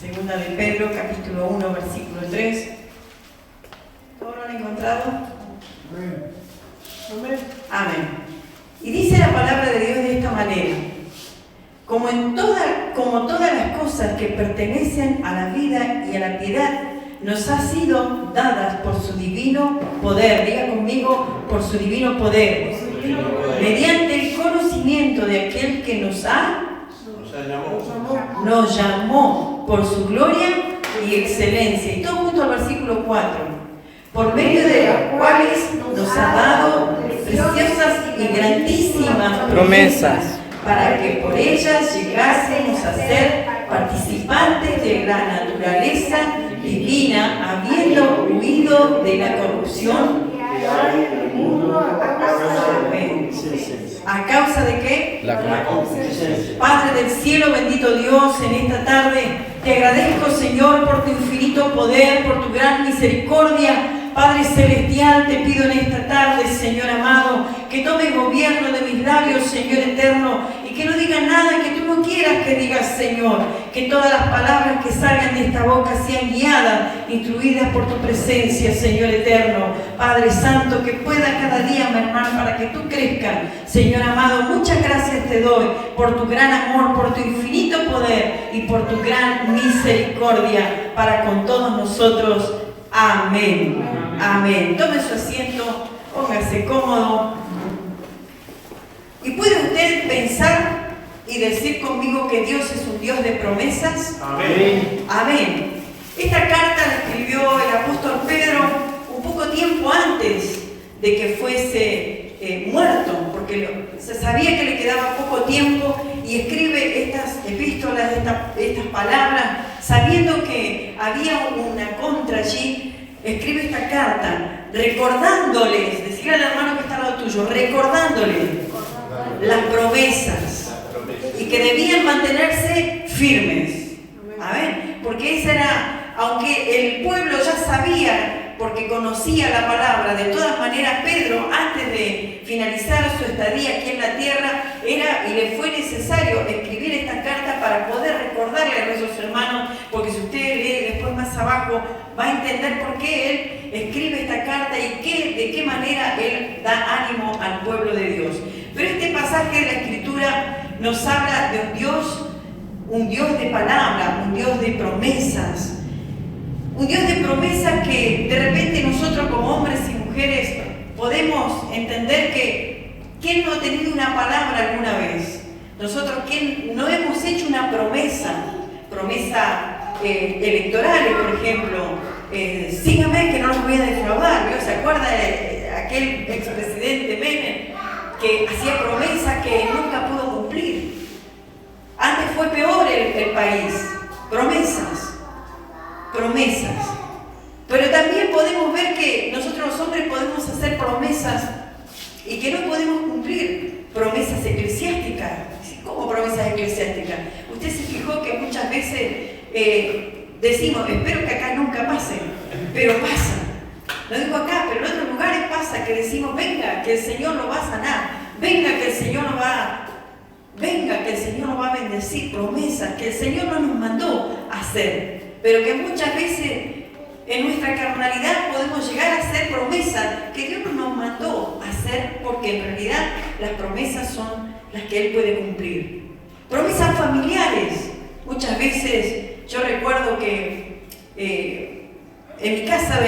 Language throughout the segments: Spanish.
Segunda de Pedro, capítulo 1, versículo 3. ¿Todos lo han encontrado? Amén. Amén. Y dice la palabra de Dios de esta manera: como todas las cosas que pertenecen a la vida y a la piedad, nos ha sido dadas por su divino poder. Diga conmigo, por su divino poder. Mediante el conocimiento de aquel que nos llamó por su gloria y excelencia. Y todo junto al versículo 4. Por medio de las cuales nos ha dado preciosas y grandísimas promesas, para que por ellas llegásemos a ser participantes de la naturaleza divina, habiendo huido de la corrupción Que hay en el mundo a causa de ¿A causa de qué? la concupiscencia. Padre del cielo, bendito Dios, en esta tarde te agradezco, Señor, por tu infinito poder, por tu gran misericordia. Padre celestial, te pido en esta tarde, Señor amado, que tome gobierno de mis labios, Señor eterno, y que no diga nada que tú no quieras que digas, Señor. Que todas las palabras que salgan de esta boca sean guiadas, instruidas por tu presencia, Señor eterno. Padre santo, que pueda cada día mermar para que tú crezcas, Señor amado. Muchas gracias te doy por tu gran amor, por tu infinito poder y por tu gran misericordia para con todos nosotros. Amén. Amén. Tome su asiento, póngase cómodo. ¿Y puede usted pensar y decir conmigo que Dios es un Dios de promesas? Amén. Amén. Esta carta la escribió el apóstol Pedro un poco tiempo antes de que fuese muerto, porque se sabía que le quedaba poco tiempo, y escribe estas epístolas, estas palabras, sabiendo que había una contra allí. Escribe esta carta recordándoles, decirle al hermano que está al lado tuyo, recordándoles las promesas y que debían mantenerse firmes. Amén. Porque esa era, aunque el pueblo ya sabía, porque conocía la palabra, de todas maneras Pedro, antes de finalizar su estadía aquí en la tierra, era y le fue necesario escribir esta carta para poder recordarle a esos hermanos, porque si usted lee después más abajo, va a entender por qué él escribe esta carta y de qué manera él da ánimo al pueblo de Dios. Pero este pasaje de la Escritura nos habla de un Dios de palabra, un Dios de promesas. Un Dios de promesas que de repente nosotros como hombres y mujeres podemos entender que ¿quién no ha tenido una palabra alguna vez? Nosotros, ¿quién no hemos hecho una promesa electorales, por ejemplo? Sígame que no los voy a defraudar. ¿No? ¿Se acuerda de aquel expresidente Menem que hacía promesas que nunca pudo cumplir? Antes fue peor el país. Promesas. Pero también podemos ver que nosotros los hombres podemos hacer promesas y que no podemos cumplir. Promesas eclesiásticas. ¿Cómo promesas eclesiásticas? Usted se fijó que muchas veces decimos, espero que acá nunca pase, pero pasa. No digo acá, pero en otros lugares pasa que decimos, venga, que el Señor lo va a sanar, venga, que el Señor nos va a bendecir. Promesas que el Señor no nos mandó a hacer, pero que muchas veces en nuestra carnalidad podemos llegar a hacer promesas que Dios no nos mandó a hacer, porque en realidad las promesas son las que Él puede cumplir. Promesas familiares. Muchas veces yo recuerdo que en mi casa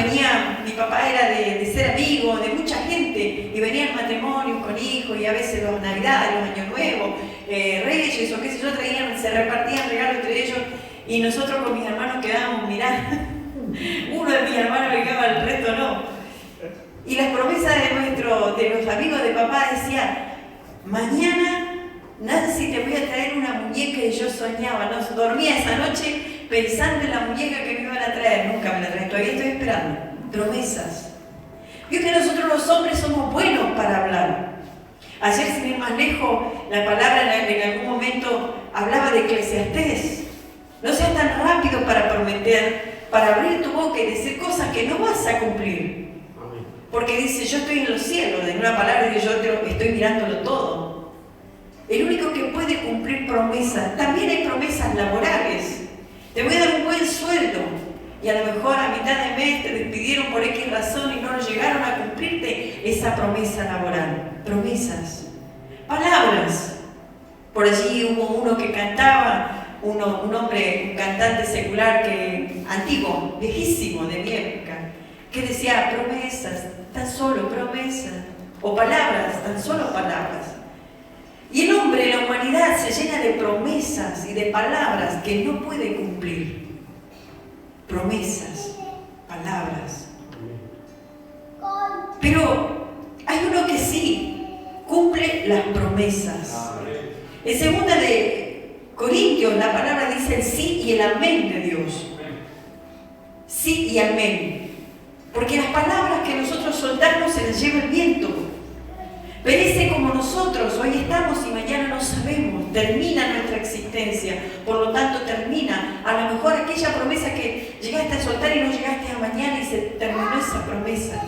mi papá era de ser amigo de mucha gente, y venían matrimonios con hijos, y a veces los Navidades, los Años Nuevos, Reyes o qué sé yo, se repartían regalos entre ellos, y nosotros con mis hermanos quedábamos mirando. Uno de mis hermanos llegaba, el resto no. Y las promesas de los amigos de papá decían, mañana Nancy te voy a traer una muñeca, y yo soñaba, no dormía esa noche pensando en la muñeca que me iban a traer. Nunca me la traen, todavía estoy esperando. Promesas. Vio que nosotros los hombres somos buenos para hablar. Ayer, sin ir más lejos, la palabra en algún momento hablaba de Eclesiastés. No seas tan rápido para prometer, para abrir tu boca y decir cosas que no vas a cumplir. Porque dice, yo estoy en los cielos, en una palabra que yo estoy mirándolo todo. El único que puede cumplir promesas, también hay promesas laborales. Te voy a dar un buen buen sueldo y a lo mejor a mitad de mes te despidieron por X razón y no llegaron a cumplirte esa promesa laboral. Promesas, palabras. Por allí hubo uno que cantaba, un hombre, un cantante secular antiguo, viejísimo de mi época, que decía promesas, tan solo promesas, o palabras, tan solo palabras. Y el hombre, la humanidad, se llena de promesas y de palabras que no puede cumplir. Promesas, palabras. Pero hay uno que sí cumple las promesas. En 2 de Corintios la palabra dice el sí y el amén de Dios. Sí y amén. Porque las palabras que nosotros soltamos se las lleva el viento. Perece como nosotros, hoy estamos y mañana no sabemos, termina nuestra existencia, por lo tanto termina a lo mejor aquella promesa que llegaste a soltar y no llegaste a mañana y se terminó esa promesa.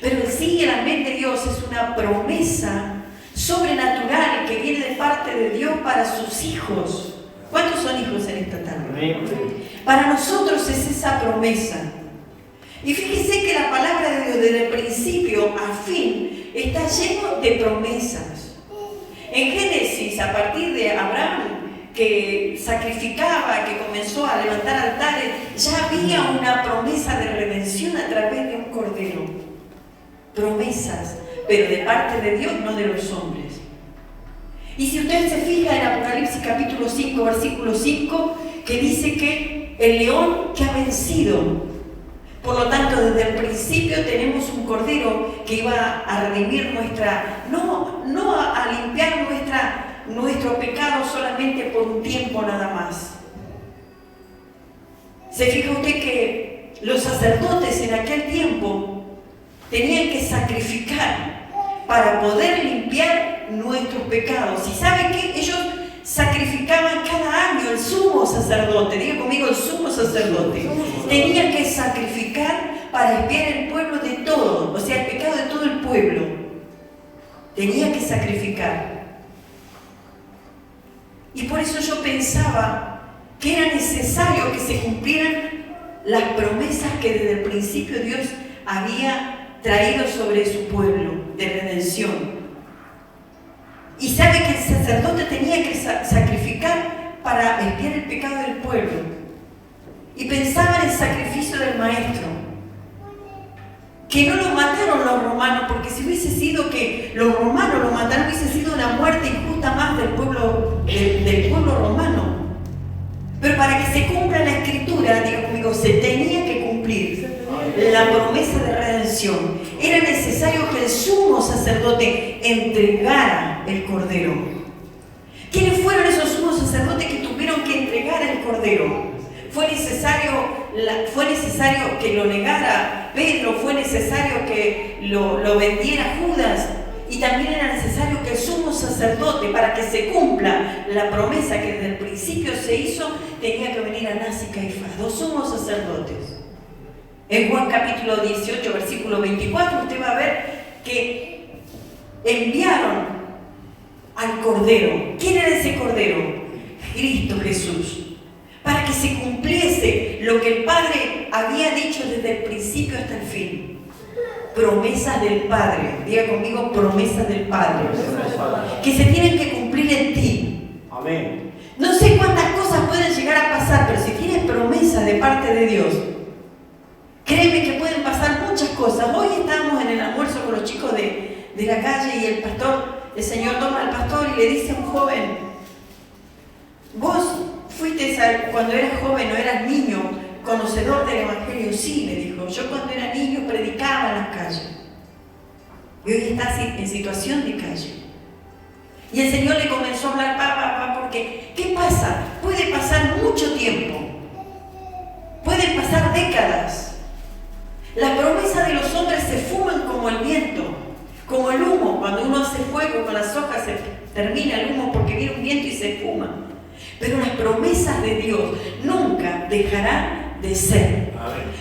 Pero el sí y el amén de Dios es una promesa sobrenatural que viene de parte de Dios para sus hijos. ¿Cuántos son hijos en esta tarde? Para nosotros es esa promesa. Y fíjese que la palabra de Dios desde el principio a fin está lleno de promesas. En Génesis, a partir de Abraham, que sacrificaba, que comenzó a levantar altares, ya había una promesa de redención a través de un cordero. Promesas, pero de parte de Dios, no de los hombres. Y si usted se fija en Apocalipsis capítulo 5, versículo 5, que dice que el león que ha vencido. Por lo tanto, desde el principio tenemos un cordero que iba a redimir no a limpiar nuestro pecado solamente por un tiempo nada más. ¿Se fija usted que los sacerdotes en aquel tiempo tenían que sacrificar para poder limpiar nuestros pecados? ¿Y sabe qué? Ellos sacrificaban cada año, el sumo sacerdote, diga conmigo, el sumo sacerdote, tenía que sacrificar para expiar el pueblo de todo, o sea, el pecado de todo el pueblo. Tenía que sacrificar. Y por eso yo pensaba que era necesario que se cumplieran las promesas que desde el principio Dios había traído sobre su pueblo de redención. Y sabe que el sacerdote tenía que sacrificar para expiar el pecado del pueblo. Y pensaba en el sacrificio del maestro. Que no lo mataron los romanos, porque si hubiese sido que los romanos lo mataron, hubiese sido una muerte injusta más del pueblo romano. Pero para que se cumpla la escritura, digo conmigo, se tenía que cumplir la promesa de redención. Era necesario que el sumo sacerdote entregara el cordero. ¿Quiénes fueron esos sumos sacerdotes que tuvieron que entregar el cordero? Fue necesario que lo negara Pedro, fue necesario que lo vendiera Judas, y también era necesario que el sumo sacerdote, para que se cumpla la promesa que desde el principio se hizo, tenía que venir Anás y Caifás, dos sumos sacerdotes. En Juan capítulo 18, versículo 24, usted va a ver que enviaron al Cordero. ¿Quién era ese Cordero? Cristo Jesús. Para que se cumpliese lo que el Padre había dicho desde el principio hasta el fin. Promesas del Padre. Diga conmigo, promesas del Padre. Que se tienen que cumplir en ti. Amén. No sé cuántas cosas pueden llegar a pasar, pero si tienes promesas de parte de Dios, créeme que pueden pasar muchas cosas. Hoy estábamos en el almuerzo con los chicos de la calle y el Señor toma al pastor y le dice a un joven: vos fuiste cuando eras joven o eras niño, conocedor del Evangelio. Sí, le dijo, yo cuando era niño predicaba en las calles. Y hoy estás en situación de calle. Y el Señor le comenzó a hablar, porque ¿qué pasa? Puede pasar mucho tiempo. Pueden pasar décadas. Las promesas de los hombres se fuman como el viento, como el humo. Cuando uno hace fuego con las hojas se termina el humo porque viene un viento y se fuma. Pero las promesas de Dios nunca dejarán de ser.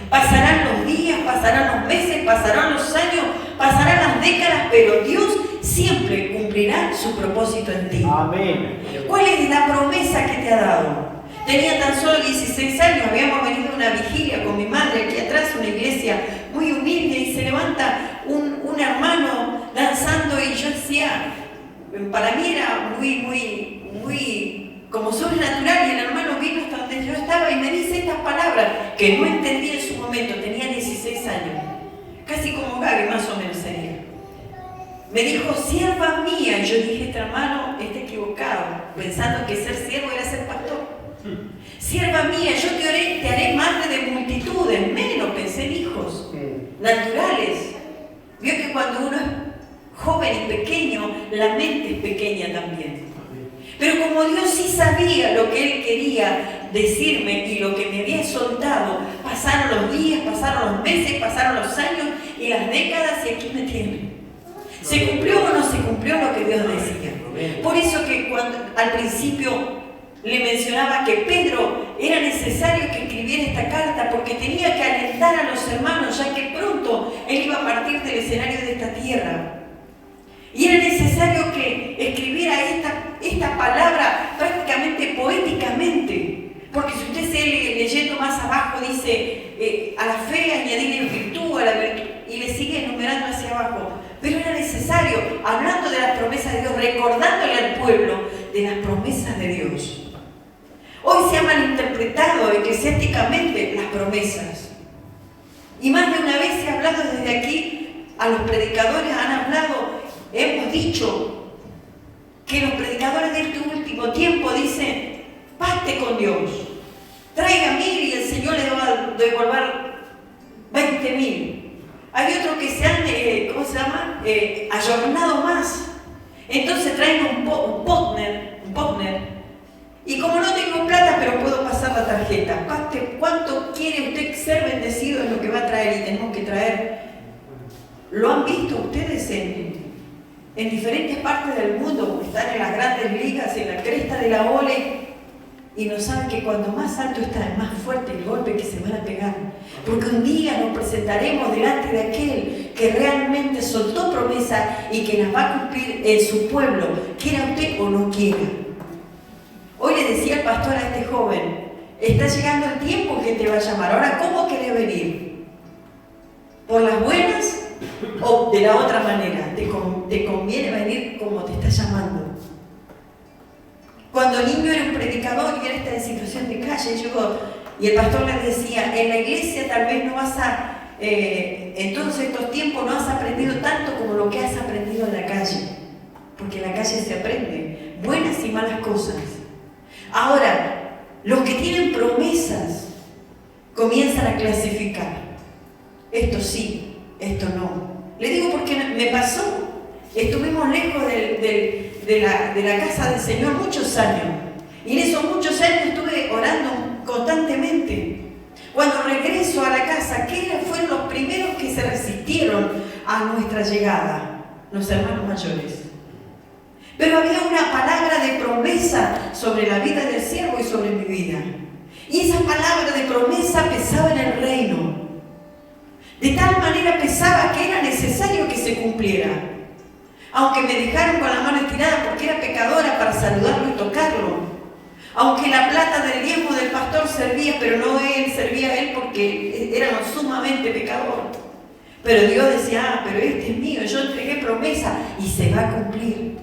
Pasarán los días, pasarán los meses, pasarán los años, pasarán las décadas, pero Dios siempre cumplirá su propósito en ti. Amén. ¿Cuál es la promesa que te ha dado? Tenía tan solo 16 años, habíamos venido a una vigilia con mi madre aquí atrás, una iglesia muy humilde, y se levanta un hermano danzando, y yo decía, para mí era muy como sobrenatural, y el hermano vino hasta donde yo estaba y me dice estas palabras que no entendí en su momento. Tenía 16 años, casi como Gaby más o menos sería. Me dijo, sierva mía, y yo dije, este hermano está equivocado, pensando que ser siervo era ser pastor. Sierva mía, yo te haré madre de multitudes, menos pensé en hijos naturales. Vio que cuando uno es joven y pequeño, la mente es pequeña también. Pero como Dios sí sabía lo que Él quería decirme y lo que me había soltado, pasaron los días, pasaron los meses, pasaron los años y las décadas, y aquí me tienen. ¿Se cumplió o no se cumplió lo que Dios decía? Por eso que cuando al principio le mencionaba que Pedro era necesario que escribiera esta carta, porque tenía que alentar a los hermanos, ya que pronto él iba a partir del escenario de esta tierra. Y era necesario que escribiera esta palabra prácticamente poéticamente, porque si usted sigue leyendo más abajo, dice a la fe añadirle virtud, a la virtud, y le sigue enumerando hacia abajo. Pero era necesario, hablando de las promesas de Dios, recordándole al pueblo de las promesas de Dios. Hoy se ha malinterpretado eclesiásticamente las promesas. Y más de una vez se ha hablado desde aquí, a los predicadores han hablado, hemos dicho que los predicadores de este último tiempo dicen, pacte con Dios, traiga 1000 y el Señor le va a devolver 20.000. Hay otros que se han, ayornado más. Entonces traen un partner. Y como no tengo plata, pero puedo pasar la tarjeta. ¿Cuánto quiere usted ser bendecido en lo que va a traer? Y tenemos que traer. ¿Lo han visto ustedes en diferentes partes del mundo? Están en las grandes ligas, en la cresta de la ola, y no saben que cuando más alto está, es más fuerte el golpe que se van a pegar. Porque un día nos presentaremos delante de aquel que realmente soltó promesa y que las va a cumplir en su pueblo, quiera usted o no quiera. Hoy le decía el pastor a este joven, está llegando el tiempo que te va a llamar. Ahora, ¿cómo querés venir? ¿Por las buenas o de la otra manera? ¿Te conviene venir como te está llamando? Cuando niño era un predicador y él está en situación de calle, y el pastor le decía, en la iglesia tal vez no vas a, en todos estos tiempos no has aprendido tanto como lo que has aprendido en la calle. Porque en la calle se aprende buenas y malas cosas. Ahora, los que tienen promesas comienzan a clasificar. Esto sí, esto no. Le digo porque me pasó. Estuvimos lejos de la casa del Señor muchos años. Y en esos muchos años estuve orando constantemente. Cuando regreso a la casa, ¿qué fueron los primeros que se resistieron a nuestra llegada? Los hermanos mayores. Pero había una palabra de promesa sobre la vida del siervo y sobre mi vida. Y esa palabra de promesa pesaba en el reino. De tal manera pesaba que era necesario que se cumpliera. Aunque me dejaron con la mano estirada porque era pecadora para saludarlo y tocarlo. Aunque la plata del diezmo del pastor servía, pero no él, servía a él porque era sumamente pecador. Pero Dios decía, pero este es mío, yo entregué promesa y se va a cumplir.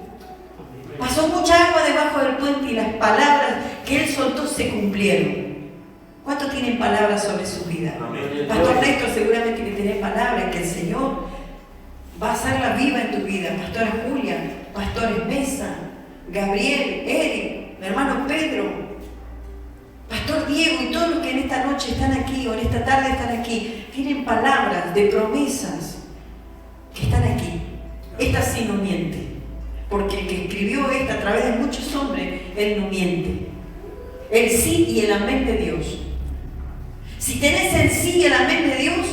Pasó mucha agua debajo del puente y las palabras que él soltó se cumplieron. ¿Cuántos tienen palabras sobre su vida? Amén. Pastor Néstor seguramente que tiene palabras que el Señor va a hacerla viva en tu vida. Pastora Julia, Pastores Mesa, Gabriel, Eric, mi hermano Pedro, Pastor Diego y todos los que en esta noche están aquí o en esta tarde están aquí, tienen palabras de promesas que están aquí. Esta sí no miente. Porque el que escribió esta a través de muchos hombres, él no miente. El sí y el amén de Dios. Si tenés el sí y el amén de Dios,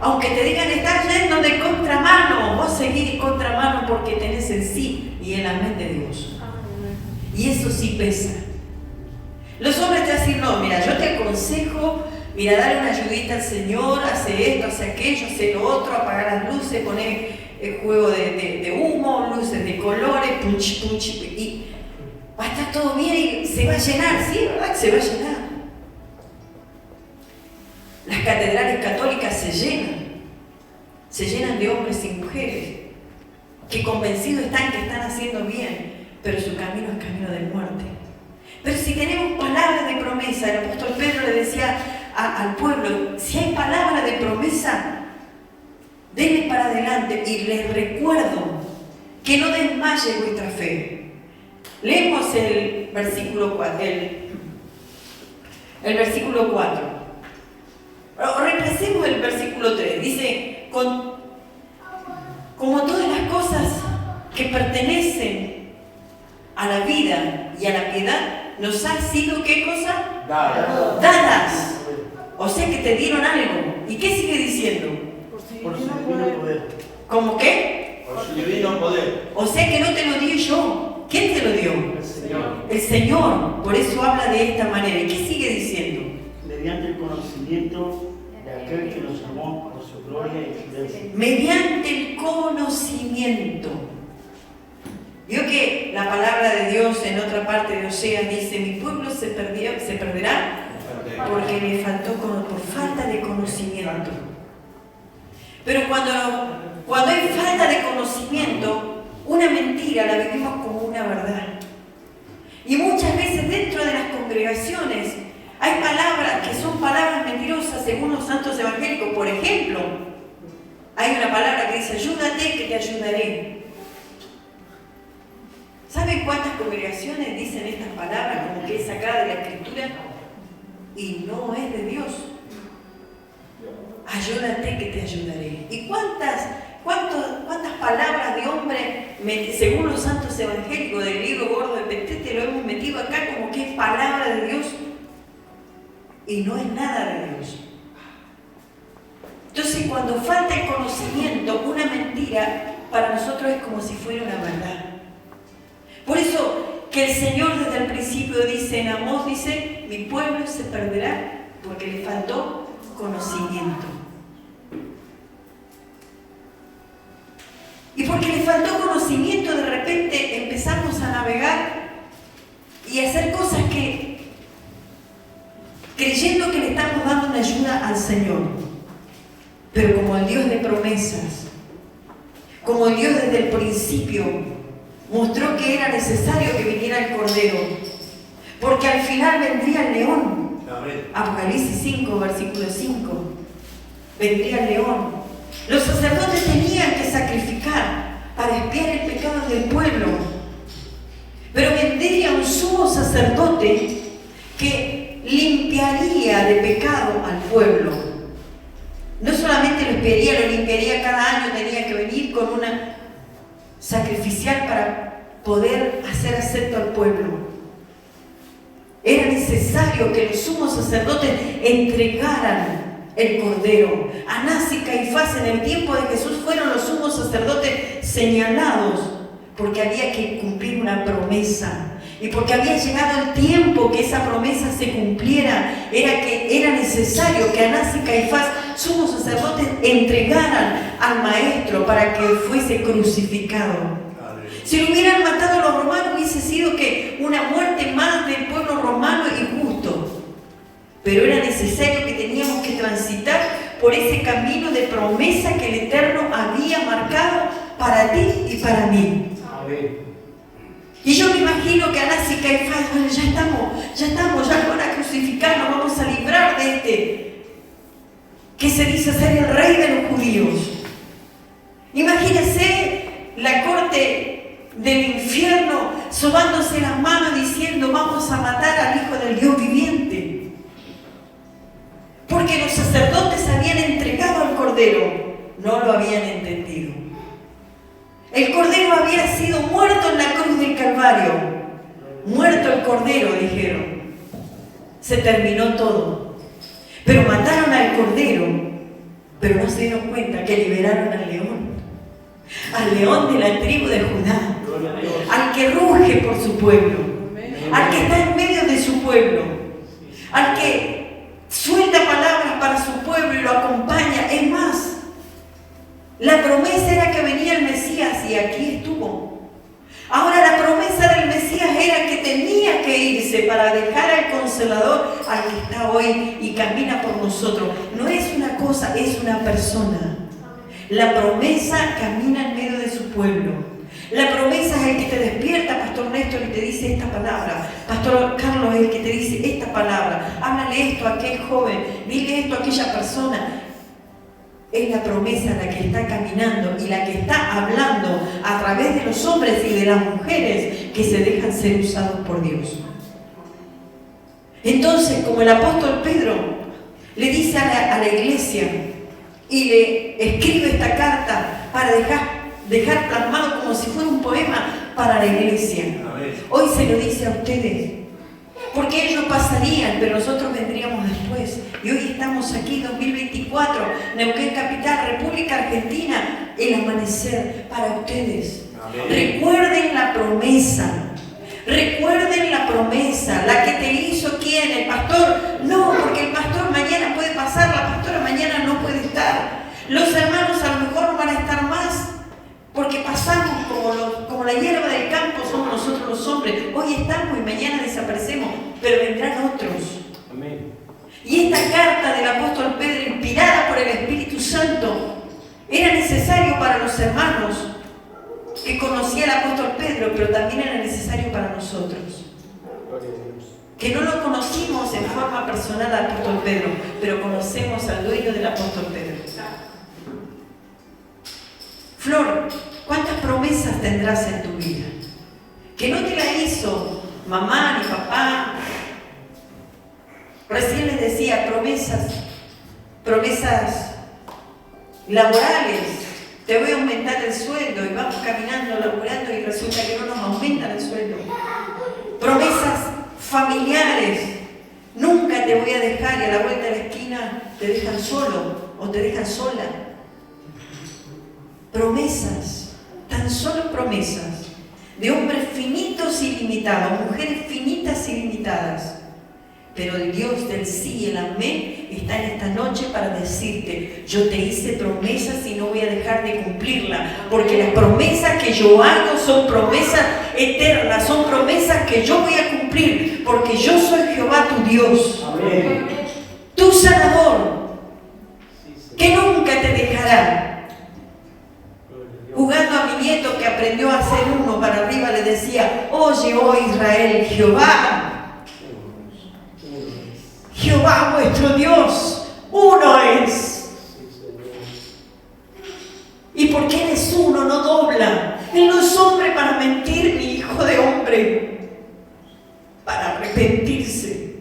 aunque te digan estás yendo de contramano, vos seguís de contramano porque tenés el sí y el amén de Dios. Y eso sí pesa. Los hombres te dicen, no, mira, yo te aconsejo, mira, dale una ayudita al Señor, hace esto, hace aquello, hace lo otro, apagar las luces, poner el juego de humo, luces de colores, punch, punch, va a estar todo bien y se va a llenar. Sí, es verdad que se va a llenar. Las catedrales católicas se llenan de hombres y mujeres que convencidos están que están haciendo bien, pero su camino es camino de muerte. Pero si tenemos palabras de promesa, el apóstol Pedro le decía al pueblo, si hay palabras de promesa, denle para adelante, y les recuerdo que no desmaye vuestra fe. Leemos el versículo 4. El versículo 4. O repasemos el versículo 3. Dice, como todas las cosas que pertenecen a la vida y a la piedad, nos han sido, ¿qué cosa? Dadas. O sea que te dieron algo. ¿Y qué sigue diciendo? Por su divino poder. ¿Cómo qué? Por su divino poder. O sea que no te lo di yo. ¿Quién te lo dio? El Señor. El Señor. Por eso habla de esta manera. ¿Y qué sigue diciendo? Mediante el conocimiento de aquel que nos llamó por su gloria y fidelidad. Mediante el conocimiento. Vio que la palabra de Dios en otra parte de Oseas dice, mi pueblo se perderá porque le faltó por falta de conocimiento. Pero cuando hay falta de conocimiento, una mentira la vivimos como una verdad. Y muchas veces dentro de las congregaciones hay palabras que son palabras mentirosas según los santos evangélicos. Por ejemplo, hay una palabra que dice, ayúdate que te ayudaré. ¿Saben cuántas congregaciones dicen estas palabras como que es sacada de la Escritura? Y no es de Dios. Ayúdate que te ayudaré. ¿Y cuántas palabras de hombre, según los santos evangélicos del libro gordo de Petete, lo hemos metido acá como que es palabra de Dios? Y no es nada de Dios. Entonces, cuando falta el conocimiento, una mentira para nosotros es como si fuera una verdad. Por eso que el Señor desde el principio dice, en Amós dice, mi pueblo se perderá porque le faltó conocimiento. Y porque le faltó conocimiento, de repente empezamos a navegar y a hacer cosas que, creyendo que le estamos dando una ayuda al Señor. Pero como el Dios de promesas, como el Dios desde el principio mostró que era necesario que viniera el Cordero, porque al final vendría el león. Apocalipsis 5, versículo 5. Vendría el león. Los sacerdotes tenían que sacrificar para expiar el pecado del pueblo. Pero vendría un sumo sacerdote que limpiaría de pecado al pueblo. No solamente lo limpiaría cada año, tenía que venir con una sacrificial para poder hacer acepto al pueblo. Era necesario que los sumos sacerdotes entregaran el Cordero. Anás y Caifás en el tiempo de Jesús fueron los sumos sacerdotes señalados porque había que cumplir una promesa. Y porque había llegado el tiempo que esa promesa se cumpliera, era necesario que Anás y Caifás, sumos sacerdotes, entregaran al Maestro para que fuese crucificado. Si lo hubieran matado a los romanos, hubiese sido que una muerte más del pueblo romano injusto. Pero era necesario que teníamos que transitar por ese camino de promesa que el Eterno había marcado para ti y para mí. Amén. Y yo me imagino que Anás y Caifás, bueno, ya lo van a crucificar, nos vamos a librar de este que se dice ser el rey de los judíos. Imagínense la corte del infierno sobándose las manos diciendo, vamos a matar al Hijo del Dios viviente. Porque los sacerdotes habían entregado al Cordero, no lo habían entendido. El Cordero había sido muerto en la cruz del Calvario. Muerto el Cordero, dijeron. Se terminó todo. Pero mataron al Cordero, pero no se dieron cuenta que liberaron al león. Al león de la tribu de Judá. Al que ruge por su pueblo. Al que está en medio de su pueblo. Al que suelta palabras para su pueblo y lo acompaña. Es más, la promesa era que venía el Mesías y aquí estuvo. Ahora la promesa del Mesías era que hoy y camina por nosotros. No es una cosa, es una persona. La promesa camina en medio de su pueblo. La promesa es el que te despierta, Pastor Néstor, y te dice esta palabra. Pastor Carlos es el que te dice esta palabra. Háblale esto a aquel joven, dile esto a aquella persona. Es la promesa la que está caminando y la que está hablando a través de los hombres y de las mujeres que se dejan ser usados por Dios. Entonces, como el apóstol Pedro le dice a la iglesia y le escribe esta carta para dejar plasmado como si fuera un poema para la iglesia. Hoy se lo dice a ustedes, porque ellos pasarían, pero nosotros vendríamos después. Y hoy estamos aquí, 2024, Neuquén Capital, República Argentina, el amanecer para ustedes. Recuerden la promesa. Recuerden la promesa, la que te hizo ¿quién? ¿El pastor? No, porque el pastor mañana puede pasar, la pastora mañana no puede estar. Los hermanos a lo mejor no van a estar más, porque pasamos como la hierba del campo, somos nosotros los hombres. Hoy estamos y mañana desaparecemos, pero vendrán otros. Amén. Y esta carta del apóstol Pedro, inspirada por el Espíritu Santo, era necesario para los hermanos que conocía el apóstol Pedro, pero también era necesario para nosotros. Que no lo conocimos en forma personal al apóstol Pedro, pero conocemos al dueño del apóstol Pedro. Flor, ¿cuántas promesas tendrás en tu vida? Que no te la hizo mamá ni papá. Recién les decía promesas laborales. Te voy a aumentar el sueldo y vamos caminando, laburando y resulta que no nos aumentan el sueldo. Promesas familiares. Nunca te voy a dejar y a la vuelta de la esquina te dejan solo o te dejan sola. Promesas, tan solo promesas, de hombres finitos y limitados, mujeres finitas y limitadas. Pero el Dios del sí y el amén está en esta noche para decirte, yo te hice promesas y no voy a dejar de cumplirlas, porque las promesas que yo hago son promesas eternas, son promesas que yo voy a cumplir, porque yo soy Jehová tu Dios, Amén. tu sanador, que nunca te dejará. Jugando a mi nieto que aprendió a hacer uno para arriba, le decía, oye, oh Israel, Jehová vuestro Dios, uno es. Y porque Él es uno, no dobla. Él no es hombre para mentir, ni hijo de hombre para arrepentirse.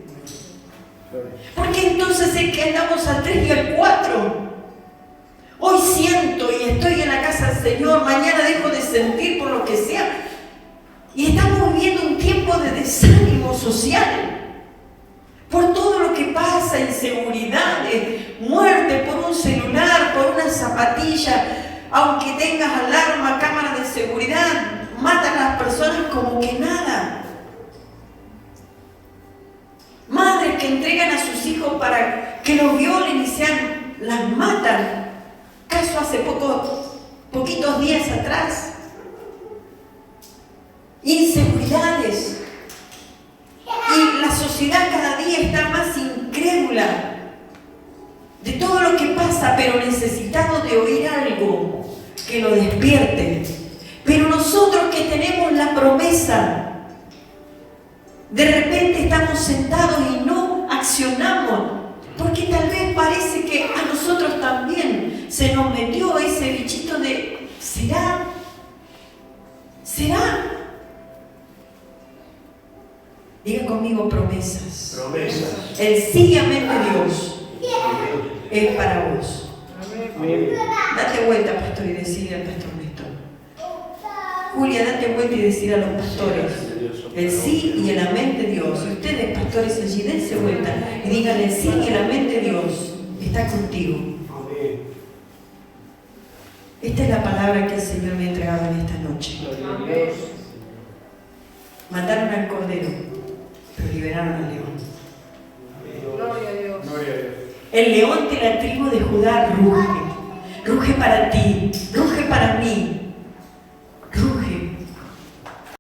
Porque entonces es que andamos al 3 y al 4. Hoy siento y estoy en la casa del Señor, mañana dejo de sentir por lo que sea. Y estamos viviendo un tiempo de desánimo social. Por todo lo que pasa, inseguridades, muerte por un celular, por una zapatilla, aunque tengas alarma, cámara de seguridad, matan a las personas como que nada. Madres que entregan a sus hijos para que los violen y las matan. Caso hace poquitos días atrás. Inseguridades. Y la sociedad cada día está más incrédula de todo lo que pasa, pero necesitado de oír algo que lo despierte. Pero nosotros que tenemos la promesa, de repente estamos sentados y no accionamos, porque tal vez parece que a nosotros también se nos metió ese bichito de ¿será? Diga conmigo promesas. Promesas. El sí y amén de Dios es para vos. Amén. Date vuelta, pastor, y decirle al pastor Néstor. Julia, date vuelta y decirle a los pastores el sí y el amén de Dios. Y ustedes, pastores, allí dense vuelta y digan el sí y el amén de Dios está contigo. Amén. Esta es la palabra que el Señor me ha entregado en esta noche. Gloria a Dios. Mataron al cordero, pero liberaron al león. Gloria a Dios. Gloria a Dios. El león de la tribu de Judá ruge para ti, ruge para mí.